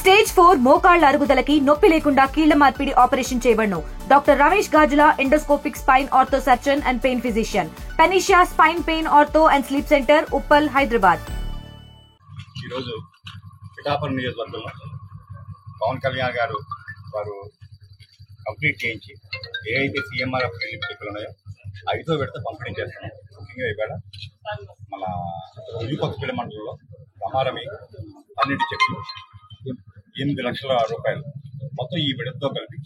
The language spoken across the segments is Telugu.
స్టేజ్ 4 మోకాళ్ల అరుగుదలకి నొప్పి లేకుండా కీళ్ల మార్పిడి ఆపరేషన్ చేయబడును. Doctor Ramesh Gajula, endoscopic spine ortho surgeon and pain physician, Panacea spine pain ortho and sleep center, Uppal, Hyderabad. ఈరోజు పిఠాపురం నియోజకవర్గంలో పవన్ కళ్యాణ్ గారు వారు కంప్లీట్ చేయించి ఏవైతే సీఎంఆర్ఎఫ్ రిలీఫ్ చెక్కులు ఉన్నాయో 5వ విడత పంపిణీ చేస్తున్నాం. ముఖ్యంగా ఇవాళ మన యూపక్స్పల్లి మండలంలో రమారమి 12 చెక్కులు 8 లక్షల రూపాయలు మొత్తం ఈ విడతతో కలిపి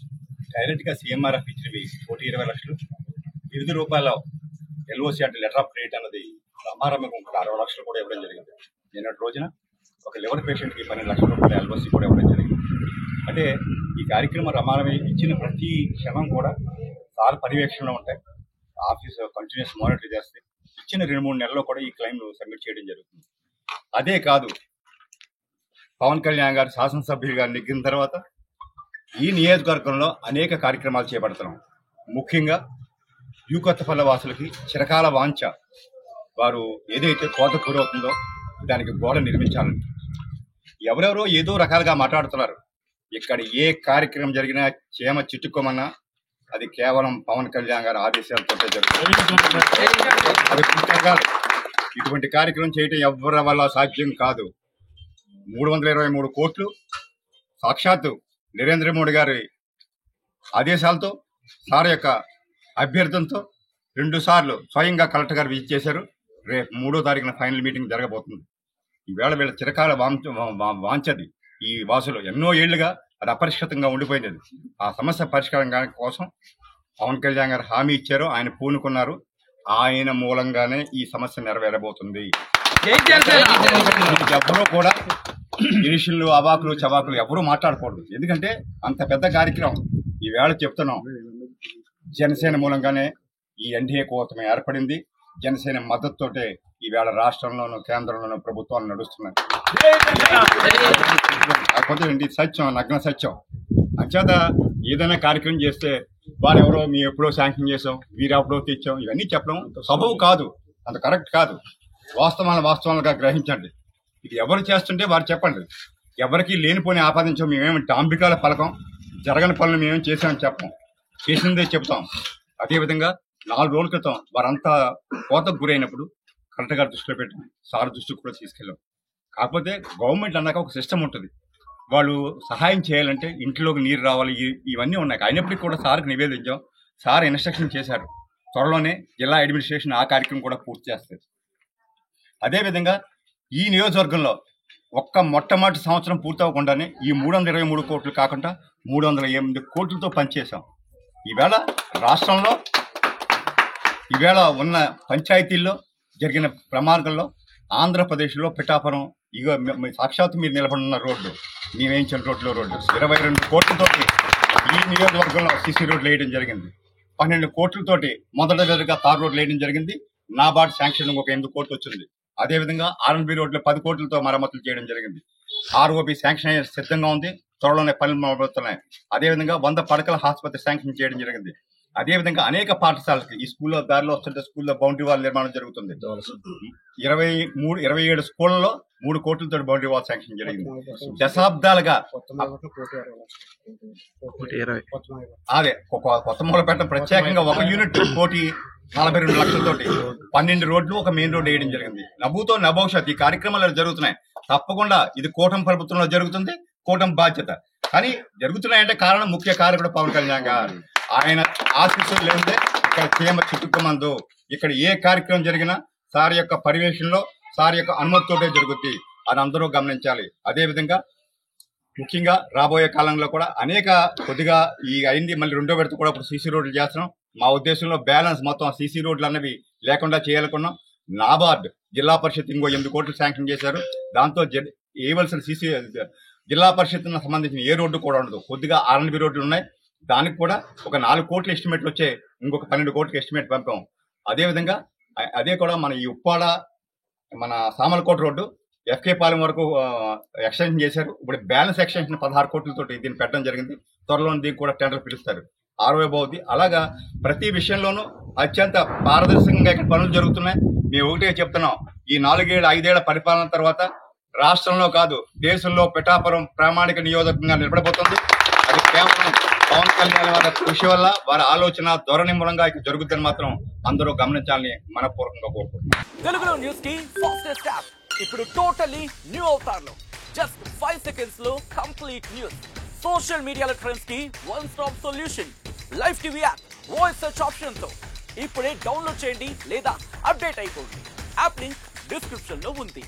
డైరెక్ట్గా సీఎంఆర్ఎఫ్ ఇచ్చినవి 1,20,00,000, వివిధ రూపాయల ఎల్ఓసి అంటే లెటర్ ఆఫ్ క్రెడిట్ అన్నది రమారమికి 60 లక్షలు కూడా ఇవ్వడం జరిగింది. నిన్నటి రోజున ఒక లివర్ పేషెంట్కి 12 లక్షల రూపాయల ఎల్ఓసి కూడా ఇవ్వడం జరిగింది. అంటే ఈ కార్యక్రమం రమారమి ఇచ్చిన ప్రతి క్షణం కూడా సార్ పర్యవేక్షణలో ఉంటాయి. ఆఫీసు కంటిన్యూస్ మానిటర్ చేస్తే ఇచ్చిన 2-3 నెలల్లో కూడా ఈ క్లెయిమ్ను సబ్మిట్ చేయడం జరుగుతుంది. అదే కాదు, పవన్ కళ్యాణ్ గారు శాసనసభ్యులుగా నెగ్గిన తర్వాత ఈ నియోజకవర్గంలో అనేక కార్యక్రమాలు చేపడుతున్నాం. ముఖ్యంగా యూకొత్తపల్లి వాసులకి చిరకాల వాంఛ, వారు ఏదైతే కోత గురవుతుందో దానికి గోడ నిర్మించాలని ఎవరెవరో ఏదో రకాలుగా మాట్లాడుతున్నారు. ఇక్కడ ఏ కార్యక్రమం జరిగినా చేమ చిట్టుకోమన్నా అది కేవలం పవన్ కళ్యాణ్ గారి ఆదేశాలతో జరుగుతుంది. అది పుస్తకాలు ఇటువంటి కార్యక్రమం చేయటం ఎవరి వల్ల సాధ్యం కాదు. 323 కోట్లు సాక్షాత్తు నరేంద్ర మోడీ గారి ఆదేశాలతో, సార్ యొక్క అభ్యర్థనతో 2 సార్లు స్వయంగా కలెక్టర్ గారు విజిట్ చేశారు. రేపు 3వ తారీఖున ఫైనల్ మీటింగ్ జరగబోతుంది. ఈవేళ వీళ్ళ చిరకాల వాంఛది ఈ వాసులు ఎన్నో ఏళ్లుగా అది అపరిష్కృతంగా ఉండిపోయింది. ఆ సమస్య పరిష్కారం కోసం పవన్ కళ్యాణ్ గారు హామీ ఇచ్చారు, ఆయన పూనుకున్నారు. ఆయన మూలంగానే ఈ సమస్య నెరవేరబోతుంది. ఎవరూ కూడా ఇరిషన్లు, అవాకులు, చవాకులు ఎవరూ మాట్లాడకూడదు. ఎందుకంటే అంత పెద్ద కార్యక్రమం ఈవేళ చెప్తున్నాం. జనసేన మూలంగానే ఈ ఎన్డీఏ కూటమి ఏర్పడింది. జనసేన మద్దతుతోటే ఈవేళ రాష్ట్రంలోనూ కేంద్రంలోనూ ప్రభుత్వాలు నడుస్తున్నాయి. కాకపోతే ఇది సత్యం, నగ్న సత్యం. అంచేత ఏదైనా కార్యక్రమం చేస్తే వారెవరో మేము ఎప్పుడో శాంక్షన్ చేసాం, వీరెప్పుడో తెచ్చాం, ఇవన్నీ చెప్పడం సబబు కాదు, అంత కరెక్ట్ కాదు. వాస్తవాలుగా గ్రహించండి. ఇది ఎవరు చేస్తుంటే వారు చెప్పండి. ఎవరికి లేనిపోని ఆపాదించాం. మేమేమి డాంబికాల పలకం, జరగని పనులు మేమేం చేసామని చెప్పం, చేసిందే చెప్తాం. అదేవిధంగా 4 రోజుల క్రితం వారంతా కోతకు గురైనప్పుడు కలెక్టర్ గారి దృష్టిలో పెట్టి సార్ దృష్టికి కూడా తీసుకెళ్ళాం. కాకపోతే గవర్నమెంట్ అన్నాక ఒక సిస్టమ్ ఉంటుంది. వాళ్ళు సహాయం చేయాలంటే ఇంట్లోకి నీరు రావాలి, ఇవన్నీ ఉన్నాయి. అయినప్పటికీ కూడా సార్కి నివేదించాం. సార్ ఇన్స్ట్రక్షన్ చేశారు. త్వరలోనే జిల్లా అడ్మినిస్ట్రేషన్ ఆ కార్యక్రమం కూడా పూర్తి చేస్తుంది. అదేవిధంగా ఈ నియోజకవర్గంలో మొట్టమొదటి సంవత్సరం పూర్తవకుండానే ఈ 323 కోట్లు కాకుండా 308 కోట్లతో పనిచేశాం. ఈవేళ రాష్ట్రంలో ఉన్న పంచాయతీల్లో జరిగిన ప్రమాదంలో ఆంధ్రప్రదేశ్లో పిఠాపురం సాక్షాత్తు మీరు నిలబడిన రోడ్డు, మేము వేయించిన రోడ్డు 22 కోట్లతోటి ఈ నియోజకవర్గంలో సిసి రోడ్లు వేయడం జరిగింది. 12 కోట్లతోటి మొదటిగా తార్ రోడ్లు వేయడం జరిగింది. నాబార్డు శాంక్షన్ ఒక 8 కోట్లు వచ్చింది. అదేవిధంగా ఆర్ఎన్బి రోడ్లు 10 కోట్లతో మరమ్మతులు చేయడం జరిగింది. ఆర్ఓబి శాంక్షన్ అయ్యే సిద్ధంగా ఉంది, త్వరలోనే పనులు మొదలవుతున్నాయి. అదేవిధంగా 100 పడకల ఆసుపత్రి శాంక్షన్ చేయడం జరిగింది. అదేవిధంగా అనేక పాఠశాలకి ఈ స్కూల్లో దారిలో వస్తుంటే స్కూల్లో బౌండరీ వాల్ నిర్మాణం జరుగుతుంది. 27 స్కూళ్లలో 3 కోట్లతో బౌండరీ వాల్ శాంక్షన్ జరిగింది. దశాబ్దాలుగా అదే కొత్త మూలపేట ప్రత్యేకంగా 1 యూనిట్ 1,42,00,000తోటి 12 రోడ్లు, ఒక మెయిన్ రోడ్డు వేయడం జరిగింది. నభూతో నభవిష్యత్ ఈ కార్యక్రమాలు జరుగుతున్నాయి. తప్పకుండా ఇది కూటమి ప్రభుత్వంలో జరుగుతుంది, కూటమి బాధ్యత. కానీ జరుగుతున్నాయంటే కారణం ముఖ్య కారకుడు పవన్ కళ్యాణ్ గారు. ఆయన ఆశీస్సులు లేదే ఇక్కడ చేమ చిట్టుకుమందు. ఇక్కడ ఏ కార్యక్రమం జరిగినా సార్ యొక్క పర్యవేక్షణలో, సార్ యొక్క అనుమతితోటే జరుగుద్ది. అది అందరూ గమనించాలి. అదేవిధంగా ముఖ్యంగా రాబోయే కాలంలో కూడా కొద్దిగా ఈ అయింది, మళ్ళీ 2వ విడత కూడా ఇప్పుడు సీసీ రోడ్లు చేస్తున్నాం. మా ఉద్దేశంలో బ్యాలెన్స్ మొత్తం సీసీ రోడ్లు అన్నవి లేకుండా చేయాలనుకున్నాం. నాబార్డు జిల్లా పరిషత్ ఇంకో 8 కోట్లు శాంక్షన్ చేశారు. దాంతో వేయవలసిన జిల్లా పరిషత్ సంబంధించిన ఏ రోడ్డు కూడా ఉండదు. కొద్దిగా ఆర్ఎన్బి రోడ్లు ఉన్నాయి, దానికి కూడా ఒక 4 కోట్ల ఎస్టిమేట్లు వచ్చే, ఇంకొక 12 కోట్ల ఎస్టిమేట్ పంపాం. అదేవిధంగా అదే కూడా మన ఈ ఉప్పాడ, మన సామలకోట రోడ్డు ఎఫ్కే పాలెం వరకు ఎక్స్టెన్షన్ చేశారు. ఇప్పుడు బ్యాలెన్స్ ఎక్స్టెన్షన్ 16 కోట్లతోటి దీన్ని పెట్టడం జరిగింది. త్వరలో దీనికి కూడా టెండర్ పిలుస్తారు. ఆర్వే బాగుంది. అలాగా ప్రతి విషయంలోనూ అత్యంత పారదర్శకంగా ఇక్కడ పనులు జరుగుతున్నాయి. మేము ఒకటే చెప్తున్నాం, ఈ 4 ఏళ్ళ 5 ఏళ్ల పరిపాలన తర్వాత రాష్ట్రంలో కాదు దేశంలో పిఠాపురం ప్రామాణిక నియోజకవర్గంగా నిలబడబోతుంది. అది కేవలం పవన్ కళ్యాణ్ వారి కృషి వల్ల, వారి ఆలోచన ధోరణి మూలంగా ఇక జరుగుతుందని మాత్రం అందరూ గమనించాలని మనపూర్వకంగా కోరుకుంటున్నాం. తెలుగులో న్యూస్ కి ఫాస్టెస్ట్ యాప్ ఇప్పుడు టోటల్లీ న్యూ అవతార్ లో జస్ట్ 5 seconds లో కంప్లీట్ న్యూస్, సోషల్ మీడియాల ట్రెండ్స్ కి one stop solution, live TV app, voice search option తో ఇప్పుడే డౌన్లోడ్ చేయండి లేదా అప్డేట్ అయిపోండి. యాప్ లింక్ డిస్క్రిప్షన్ లో ఉంది.